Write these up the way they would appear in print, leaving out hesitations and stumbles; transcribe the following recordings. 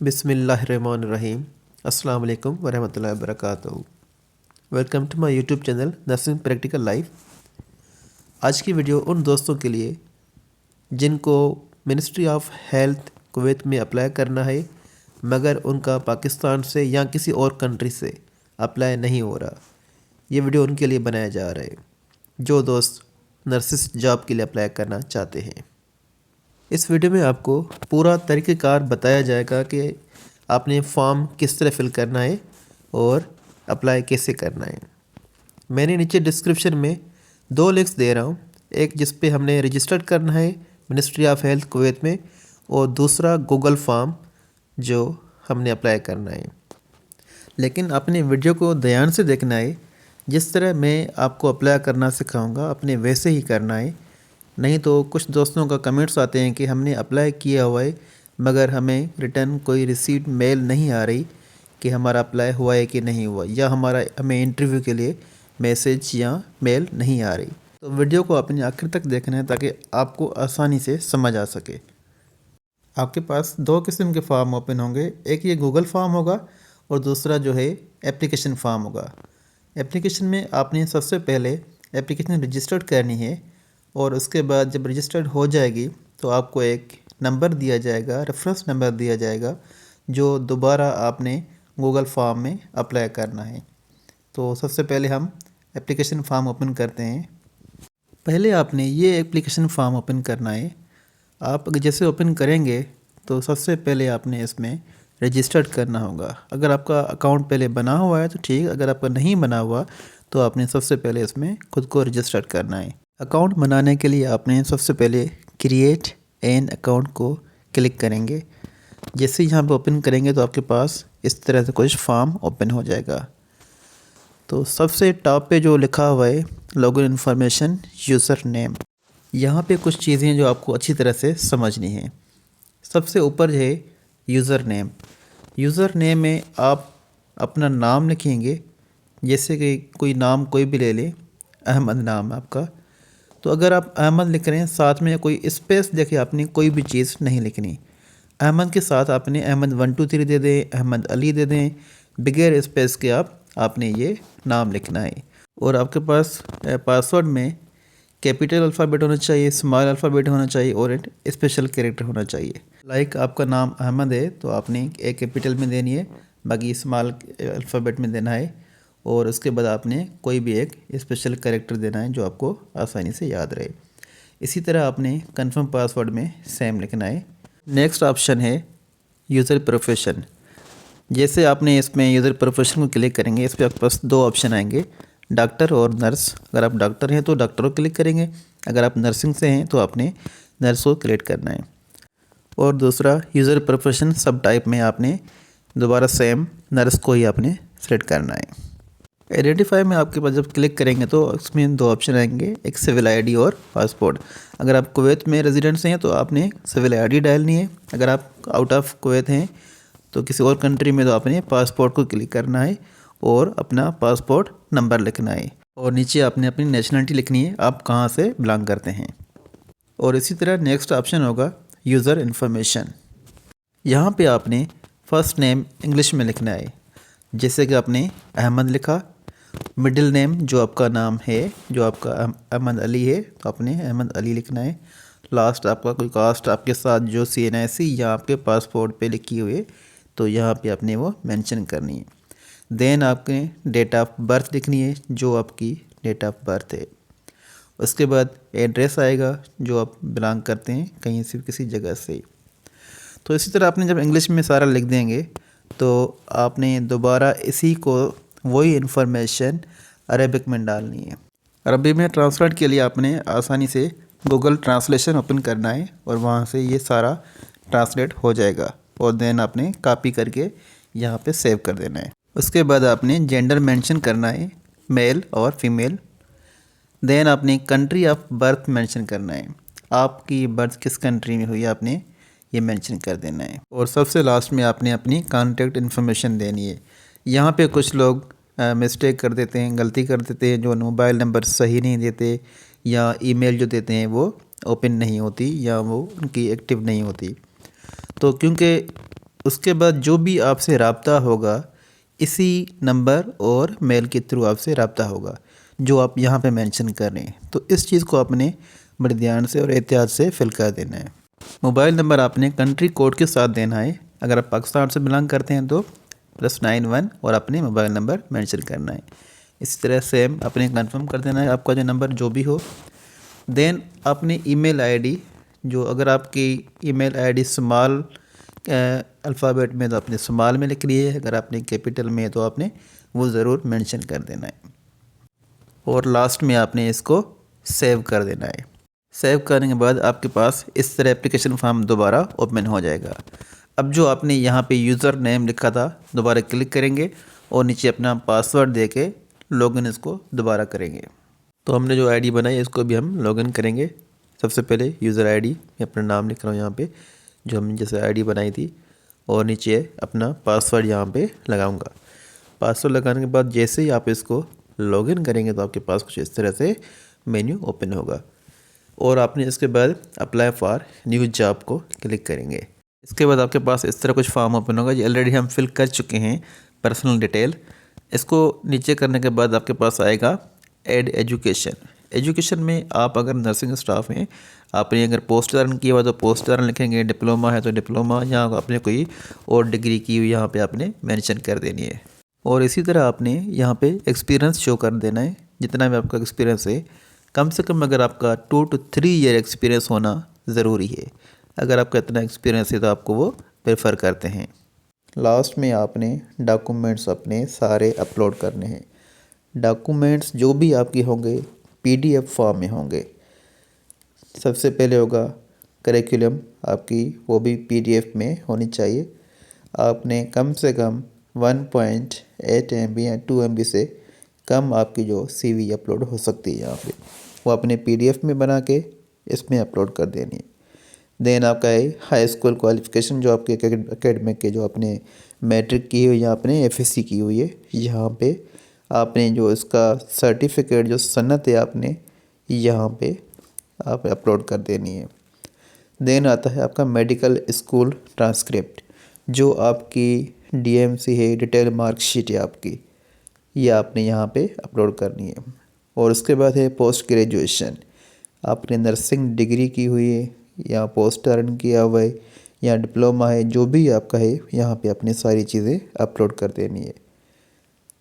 बिस्मिल्लाहिर्रहमानिर्रहीम। अस्सलाम वालेकुम वरहमतुल्लाहि वबरकातुहू। Welcome to my YouTube channel nursing practical life. आज की वीडियो उन दोस्तों के लिए जिनको मिनिस्ट्री ऑफ हेल्थ कुवैत में अप्लाई करना है मगर उनका पाकिस्तान से या किसी और कंट्री से अप्लाई नहीं हो रहा। ये वीडियो उनके लिए बनाया जा रहा है जो दोस्त नर्सिस जॉब के लिए अप्लाई करना चाहते हैं। इस वीडियो में आपको पूरा तरीक़ेकार बताया जाएगा कि आपने फॉर्म किस तरह फिल करना है और अप्लाई कैसे करना है। मैंने नीचे डिस्क्रिप्शन में 2 लिंक्स दे रहा हूँ, एक जिस पे हमने रजिस्टर्ड करना है मिनिस्ट्री ऑफ हेल्थ कुवैत में और दूसरा गूगल फॉर्म जो हमने अप्लाई करना है। लेकिन अपने वीडियो को ध्यान से देखना है, जिस तरह मैं आपको अप्लाई करना सिखाऊंगा अपने वैसे ही करना है। नहीं तो कुछ दोस्तों का कमेंट्स आते हैं कि हमने अप्लाई किया हुआ है मगर हमें रिटर्न कोई रिसीट मेल नहीं आ रही कि हमारा अप्लाई हुआ है कि नहीं हुआ, या हमें इंटरव्यू के लिए मैसेज या मेल नहीं आ रही। तो वीडियो को अपने आखिर तक देखना है ताकि आपको आसानी से समझ आ सके। आपके पास 2 किस्म के फॉर्म ओपन होंगे, एक ये गूगल फॉर्म होगा और दूसरा जो है एप्लीकेशन फॉर्म होगा। एप्लीकेशन में आपने सबसे पहले एप्लीकेशन रजिस्टर्ड करनी है और उसके बाद जब रजिस्टर्ड हो जाएगी तो आपको एक नंबर दिया जाएगा, रेफरेंस नंबर दिया जाएगा जो दोबारा आपने गूगल फॉर्म में अप्लाई करना है। तो सबसे पहले हम एप्लीकेशन फॉर्म ओपन करते हैं। पहले आपने ये एप्लीकेशन फॉर्म ओपन करना है। आप जैसे ओपन करेंगे तो सबसे पहले आपने इसमें रजिस्टर्ड करना होगा। अगर आपका अकाउंट पहले बना हुआ है तो ठीक, अगर आपका नहीं बना हुआ तो आपने सबसे पहले इसमें खुद को रजिस्टर्ड करना है। अकाउंट बनाने के लिए आपने सबसे पहले क्रिएट एन अकाउंट को क्लिक करेंगे। जैसे यहाँ पे ओपन करेंगे तो आपके पास इस तरह से कुछ फॉर्म ओपन हो जाएगा। तो सबसे टॉप पे जो लिखा हुआ है लॉगिन इन्फॉर्मेशन यूज़र नेम, यहाँ पे कुछ चीज़ें जो आपको अच्छी तरह से समझनी है। सबसे ऊपर है यूज़र नेम। यूज़र नेम में आप अपना नाम लिखेंगे, जैसे कि कोई नाम कोई भी ले लें, अहमद नाम है आपका, तो अगर आप अहमद लिख रहे हैं साथ में कोई स्पेस देखिए, आपने कोई भी चीज़ नहीं लिखनी। अहमद के साथ आपने अहमद 1 2 3 दे दें, अहमद अली दे दें, बगैर स्पेस के आपने ये नाम लिखना है। और आपके पास पासवर्ड में कैपिटल अल्फ़ाबेट होना चाहिए, स्मॉल अल्फ़ाबेट होना चाहिए और एक स्पेशल कैरेक्टर होना चाहिए। लाइक आपका नाम अहमद है तो आपने एक कैपिटल में देनी है, बाकी स्मॉल अल्फ़ाबेट में देना है और उसके बाद आपने कोई भी एक स्पेशल कैरेक्टर देना है जो आपको आसानी से याद रहे। इसी तरह आपने कंफर्म पासवर्ड में सेम लिखना है। नेक्स्ट ऑप्शन है यूज़र प्रोफेशन। जैसे आपने इसमें यूज़र प्रोफेशन को क्लिक करेंगे, इस पर आपके पास 2 ऑप्शन आएंगे, डॉक्टर और नर्स। अगर आप डॉक्टर हैं तो डॉक्टर को क्लिक करेंगे, अगर आप नर्सिंग से हैं तो आपने नर्स को क्लिक करना है। और दूसरा यूज़र प्रोफेशन सब टाइप में आपने दोबारा सेम नर्स को ही आपने सेलेक्ट करना है। आइडेंटिफाई में आपके पास जब क्लिक करेंगे तो इसमें 2 ऑप्शन आएंगे, एक सिविल आईडी और पासपोर्ट। अगर आप कुवैत में रेजिडेंट्स हैं तो आपने सिविल आईडी डालनी है, अगर आप आउट ऑफ कुवैत हैं तो किसी और कंट्री में तो आपने पासपोर्ट को क्लिक करना है और अपना पासपोर्ट नंबर लिखना है और नीचे आपने अपनी नेशनलिटी लिखनी है, आप कहाँ से बिलोंग करते हैं। और इसी तरह नेक्स्ट ऑप्शन होगा यूज़र इन्फॉर्मेशन। यहाँ पे आपने फ़र्स्ट नेम इंग्लिश में लिखना है, जैसे कि आपने अहमद लिखा, मिडिल नेम जो आपका नाम है, जो आपका अहमद अली है तो आपने अहमद अली लिखना है। लास्ट आपका कोई कास्ट आपके साथ जो CNIC या आपके पासपोर्ट पे लिखी हुई है तो यहाँ पे आपने वो मेंशन करनी है। देन आपके डेट ऑफ बर्थ लिखनी है, जो आपकी डेट ऑफ बर्थ है। उसके बाद एड्रेस आएगा जो आप बिलोंग करते हैं कहीं से किसी जगह से। तो इसी तरह आपने जब इंग्लिश में सारा लिख देंगे तो आपने दोबारा इसी को वही इन्फॉर्मेशन अरेबिक में डालनी है। अरबी में ट्रांसलेट के लिए आपने आसानी से गूगल ट्रांसलेशन ओपन करना है और वहाँ से ये सारा ट्रांसलेट हो जाएगा और देन आपने कॉपी करके यहाँ पे सेव कर देना है। उसके बाद आपने जेंडर मेंशन करना है, मेल और फीमेल। देन आपने कंट्री ऑफ बर्थ मेंशन करना है, आपकी बर्थ किस कंट्री में हुई आपने ये मेंशन कर देना है। और सबसे लास्ट में आपने अपनी कॉन्टैक्ट इन्फॉर्मेशन देनी है। यहाँ पे कुछ लोग मिस्टेक कर देते हैं, गलती कर देते हैं, जो मोबाइल नंबर सही नहीं देते या ईमेल जो देते हैं वो ओपन नहीं होती या वो उनकी एक्टिव नहीं होती। तो क्योंकि उसके बाद जो भी आपसे रब्ता होगा इसी नंबर और मेल के थ्रू आपसे रब्ता होगा जो आप यहाँ पे मेंशन कर रहे हैं। तो इस चीज़ को आपने बड़े ध्यान से और एहतियात से फिल कर देना है। मोबाइल नंबर आपने कंट्री कोड के साथ देना है। अगर आप पाकिस्तान से बिलोंग करते हैं तो +91 और अपने मोबाइल नंबर मेंशन करना है। इस तरह सेम अपने कंफर्म कर देना है आपका जो नंबर जो भी हो। देन अपनी ईमेल आईडी, जो अगर आपकी ईमेल आईडी स्मॉल अल्फ़ाबेट में तो आपने स्मॉल में लिख ली है, अगर आपने कैपिटल में तो आपने वो ज़रूर मेंशन कर देना है। और लास्ट में आपने इसको सेव कर देना है। सेव करने के बाद आपके पास इस तरह एप्लीकेशन फॉर्म दोबारा ओपन हो जाएगा। अब जो आपने यहाँ पे यूज़र नेम लिखा था दोबारा क्लिक करेंगे और नीचे अपना पासवर्ड दे के लॉगिन इसको दोबारा करेंगे। तो हमने जो आईडी बनाई इसको भी हम लॉगिन करेंगे। सबसे पहले यूज़र आईडी, मैं अपना नाम लिख रहा हूँ यहाँ पे जो हमने जैसे आईडी बनाई थी, और नीचे अपना पासवर्ड यहाँ पे लगाऊंगा। पासवर्ड लगाने के बाद जैसे ही आप इसको लॉगिन करेंगे तो आपके पास कुछ इस तरह से मेन्यू ओपन होगा और आपने इसके बाद अप्लाई फॉर न्यू जॉब को क्लिक करेंगे। इसके बाद आपके पास इस तरह कुछ फॉर्म ओपन होगा जो ऑलरेडी हम फिल कर चुके हैं, पर्सनल डिटेल। इसको नीचे करने के बाद आपके पास आएगा ऐड एजुकेशन। एजुकेशन में आप अगर नर्सिंग स्टाफ हैं, आपने अगर पोस्ट धारण किया हुआ तो पोस्ट धारण लिखेंगे, डिप्लोमा है तो डिप्लोमा, या आपने कोई और डिग्री की हुई यहाँ पे आपने मेंशन कर देनी है। और इसी तरह आपने यहाँ पे एक्सपीरियंस शो कर देना है, जितना भी आपका एक्सपीरियंस है। कम से कम अगर आपका 2 to 3 ईयर एक्सपीरियंस होना ज़रूरी है। अगर आपका इतना एक्सपीरियंस है तो आपको वो प्रेफर करते हैं। लास्ट में आपने डॉक्यूमेंट्स अपने सारे अपलोड करने हैं। डॉक्यूमेंट्स जो भी आपके होंगे PDF फॉर्म में होंगे। सबसे पहले होगा करिकुलम आपकी, वो भी PDF में होनी चाहिए। आपने कम से कम 1.8 MB या 2 MB से कम आपकी जो CV अपलोड हो सकती है यहाँ पे, वो अपने PDF में बना के इसमें अपलोड कर देनी है। देन आपका है हाई स्कूल क्वालिफ़िकेशन, जो आपके एकेडमिक के जो आपने मैट्रिक की हुई या आपने FSC की हुई है, यहाँ पे आपने जो इसका सर्टिफिकेट जो सनत है आपने यहाँ पे आप अपलोड कर देनी है। देन आता है आपका मेडिकल स्कूल ट्रांसक्रिप्ट, जो आपकी DMC है, डिटेल मार्कशीट है आपकी, ये आपने यहाँ पे अपलोड करनी है। और उसके बाद है पोस्ट ग्रेजुएशन, आपने नर्सिंग डिग्री की हुई है या पोस्ट धारण किया हुआ है या डिप्लोमा है, जो भी आपका है यहाँ पे अपनी सारी चीज़ें अपलोड कर देनी है।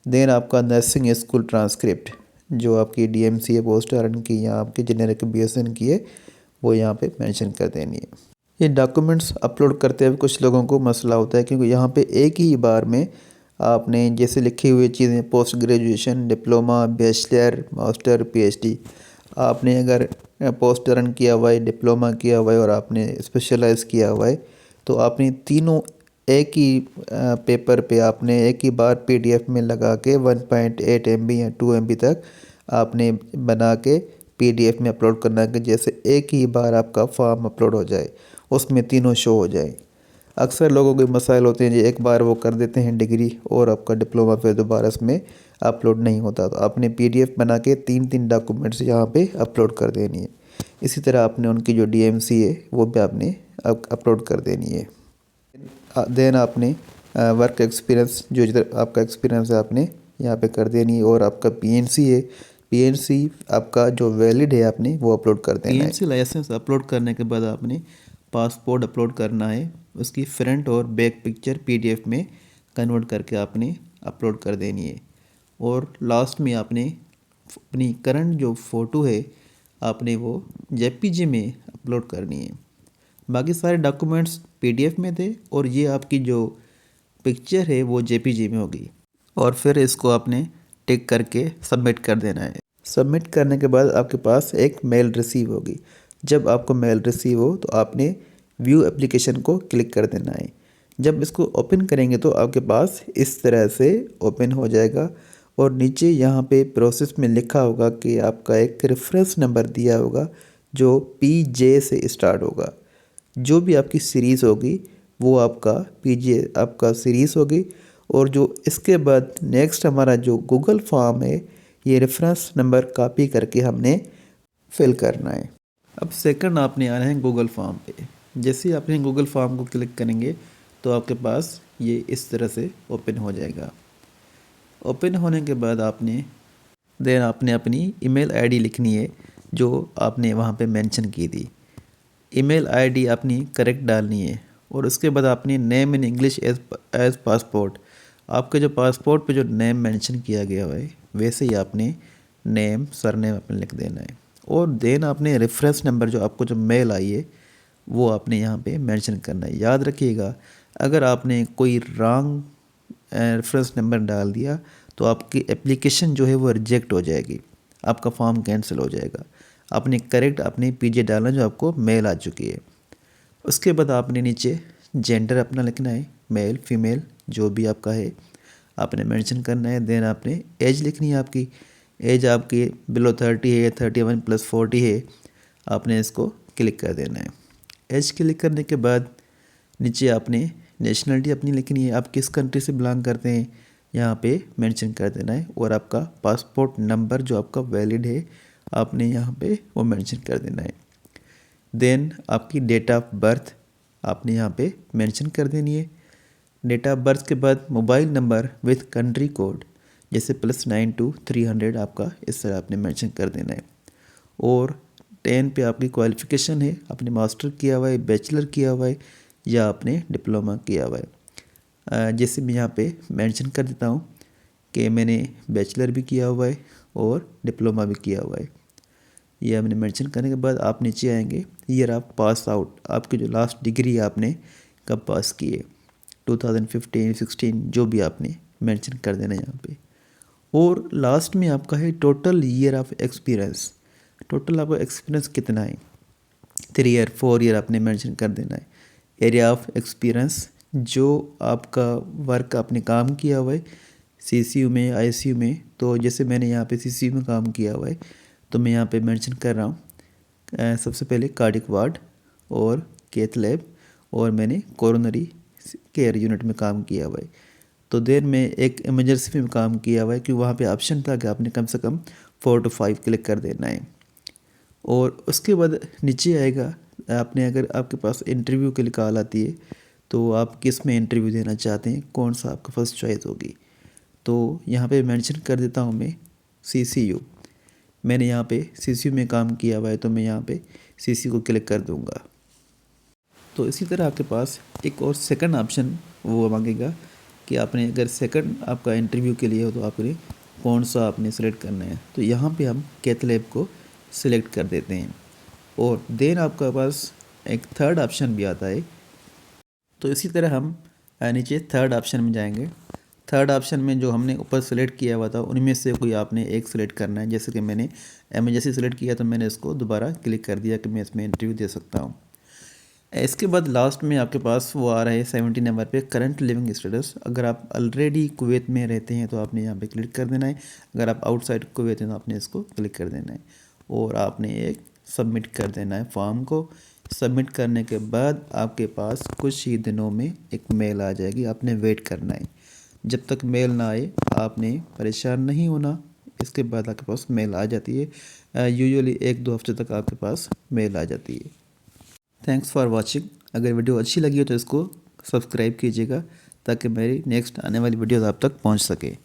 देन आपका नर्सिंग स्कूल ट्रांसक्रिप्ट, जो आपकी DMC है पोस्ट धारण की या आपके जेनेरिक BSN की है, वो यहाँ पे मेंशन कर देनी है। ये डॉक्यूमेंट्स अपलोड करते हुए कुछ लोगों को मसला होता है, क्योंकि यहाँ पे एक ही बार में आपने जैसे लिखी हुई चीज़ें post graduation, diploma, bachelor, master, PhD, आपने अगर पोस्ट धारण किया हुआ है, डिप्लोमा किया हुआ है और आपने स्पेशलाइज किया हुआ है, तो आपने तीनों एक ही पेपर पे आपने एक ही बार PDF में लगा के 1.8 MB या 2 MB तक आपने बना के PDF में अपलोड करना है, कि जैसे एक ही बार आपका फॉर्म अपलोड हो जाए, उसमें तीनों शो हो जाए। अक्सर लोगों के मसाइल होते हैं जी, एक बार वो कर देते हैं डिग्री और आपका डिप्लोमा फिर दोबारा इसमें अपलोड नहीं होता, तो आपने PDF बना के 3 डॉक्यूमेंट्स यहाँ पे अपलोड कर देनी है। इसी तरह आपने उनकी जो DMC है वो भी आपने अपलोड कर देनी है। देन आपने वर्क एक्सपीरियंस, जो जिधर आपका एक्सपीरियंस है आपने यहाँ पे कर देनी है। और आपका PNC है, PNC आपका जो वैलिड है आपने वो अपलोड कर देना है। PNC लाइसेंस अपलोड करने के बाद आपने पासपोर्ट अपलोड करना है, उसकी फ्रंट और बैक पिक्चर PDF में कन्वर्ट करके आपने अपलोड कर देनी है। और लास्ट में आपने अपनी करंट जो फ़ोटो है आपने वो JPG में अपलोड करनी है। बाकी सारे डॉक्यूमेंट्स PDF में थे और ये आपकी जो पिक्चर है वो JPG में होगी। और फिर इसको आपने टिक करके सबमिट कर देना है। सबमिट करने के बाद आपके पास एक मेल रिसीव होगी। जब आपको मेल रिसीव हो तो आपने व्यू एप्लीकेशन को क्लिक कर देना है। जब इसको ओपन करेंगे तो आपके पास इस तरह से ओपन हो जाएगा और नीचे यहाँ पे प्रोसेस में लिखा होगा कि आपका एक रेफरेंस नंबर दिया होगा जो PJ से स्टार्ट होगा। जो भी आपकी सीरीज़ होगी वो आपका PJ आपका सीरीज़ होगी। और जो इसके बाद नेक्स्ट हमारा जो गूगल फॉर्म है, ये रेफरेंस नंबर कॉपी करके हमने फिल करना है। अब सेकंड आपने आना है गूगल फॉर्म पे। जैसे ही आपने गूगल फॉर्म को क्लिक करेंगे तो आपके पास ये इस तरह से ओपन हो जाएगा। ओपन होने के बाद आपने अपनी ईमेल आईडी लिखनी है जो आपने वहाँ पे मेंशन की थी। ईमेल आईडी अपनी करेक्ट डालनी है और उसके बाद आपने name in English as passport, आपके जो पासपोर्ट पे जो नेम मेंशन किया गया है वैसे ही आपने नेम सरनेम अपने लिख देना है। और देन आपने रेफरेंस नंबर जो आपको जो मेल आई है वो आपने यहाँ पे मेंशन करना है। याद रखिएगा, अगर आपने कोई रॉन्ग रेफरेंस नंबर डाल दिया तो आपकी एप्लीकेशन जो है वो रिजेक्ट हो जाएगी, आपका फॉर्म कैंसिल हो जाएगा। आपने करेक्ट अपने पीजे डालना जो आपको मेल आ चुकी है। उसके बाद आपने नीचे जेंडर अपना लिखना है, मेल फीमेल जो भी आपका है आपने मेंशन करना है। देन आपने एज लिखनी है, आपकी एज आपकी बिलो 30 है, 31 + 40 है, आपने इसको क्लिक कर देना है। एज क्लिक करने के बाद नीचे आपने नेशनलिटी अपनी लिखनी है, आप किस कंट्री से बिलोंग करते हैं यहाँ पे मेंशन कर देना है। और आपका पासपोर्ट नंबर जो आपका वैलिड है आपने यहाँ पे वो मेंशन कर देना है। देन आपकी डेट ऑफ बर्थ आपने यहाँ पे मेंशन कर देनी है। डेट ऑफ बर्थ के बाद mobile number with country code जैसे +92 300 आपका इस तरह आपने मेंशन कर देना है। और 10 पे आपकी क्वालिफ़िकेशन है, आपने मास्टर किया हुआ है, बैचलर किया हुआ है या आपने डिप्लोमा किया हुआ है। जैसे मैं यहाँ पे मेंशन कर देता हूँ कि मैंने बैचलर भी किया हुआ है और डिप्लोमा भी किया हुआ है। ये हमने मेंशन करने के बाद आप नीचे आएंगे, ईयर ऑफ पास आउट, आपकी जो लास्ट डिग्री आपने कब पास की है, 2015 16 जो भी आपने मेंशन कर देना है यहाँ पे। और लास्ट में आपका है total year of experience, total आपका एक्सपीरियंस कितना है, 3 ईयर 4 ईयर आपने मेंशन कर देना है। एरिया ऑफ एक्सपीरियंस जो आपका वर्क आपने काम किया हुआ है सीसीयू में आईसीयू में, तो जैसे मैंने यहाँ पे सीसीयू में काम किया हुआ है तो मैं यहाँ पे मेंशन कर रहा हूँ सबसे पहले कार्डिक वार्ड और कैथ लैब, और मैंने कोरोनरी केयर यूनिट में काम किया हुआ है। तो देन मैं एक इमरजेंसी में काम किया हुआ है कि वहाँ पे ऑप्शन था कि आपने कम से कम 4 to 5 क्लिक कर देना है। और उसके बाद नीचे आएगा, आपने अगर आपके पास इंटरव्यू के लिए कॉल आती है तो आप किस में इंटरव्यू देना चाहते हैं, कौन सा आपका फर्स्ट चॉइस होगी। तो यहाँ पे मेंशन कर देता हूँ मैं सीसीयू, मैंने यहाँ पे सीसीयू में काम किया हुआ है तो मैं यहाँ पे सीसीयू को क्लिक कर दूँगा। तो इसी तरह आपके पास एक और सेकंड ऑप्शन वो मांगेगा कि आपने अगर सेकंड आपका इंटरव्यू के लिए हो तो आपने कौन सा आपने सेलेक्ट करना है। तो यहाँ पे हम कैथ लैब को सिलेक्ट कर देते हैं। और देन आपके पास एक थर्ड ऑप्शन भी आता है। तो इसी तरह हम नीचे थर्ड ऑप्शन में जाएंगे। थर्ड ऑप्शन में जो हमने ऊपर सेलेक्ट किया हुआ था उनमें से कोई आपने एक सेलेक्ट करना है। जैसे कि मैंने एमरजेंसी सेलेक्ट किया तो मैंने इसको दोबारा क्लिक कर दिया कि मैं इसमें इंटरव्यू दे सकता हूँ। इसके बाद लास्ट में आपके पास वो आ रहा है 70 नंबर पे करंट लिविंग स्टेटस। अगर आप ऑलरेडी कुवैत में रहते हैं तो आपने यहाँ पे क्लिक कर देना है, अगर आप आउटसाइड कुवैत हैं तो आपने इसको क्लिक कर देना है। और आपने एक सबमिट कर देना है फॉर्म को। सबमिट करने के बाद आपके पास कुछ ही दिनों में एक मेल आ जाएगी, आपने वेट करना है। जब तक मेल ना आए आपने परेशान नहीं होना, इसके बाद आपके पास मेल आ जाती है। यूजुअली 1-2 हफ्ते तक आपके पास मेल आ जाती है। Thanks for watching. अगर वीडियो अच्छी लगी हो तो इसको सब्सक्राइब कीजिएगा ताकि मेरी नेक्स्ट आने वाली वीडियोज़ आप तक पहुंच सके।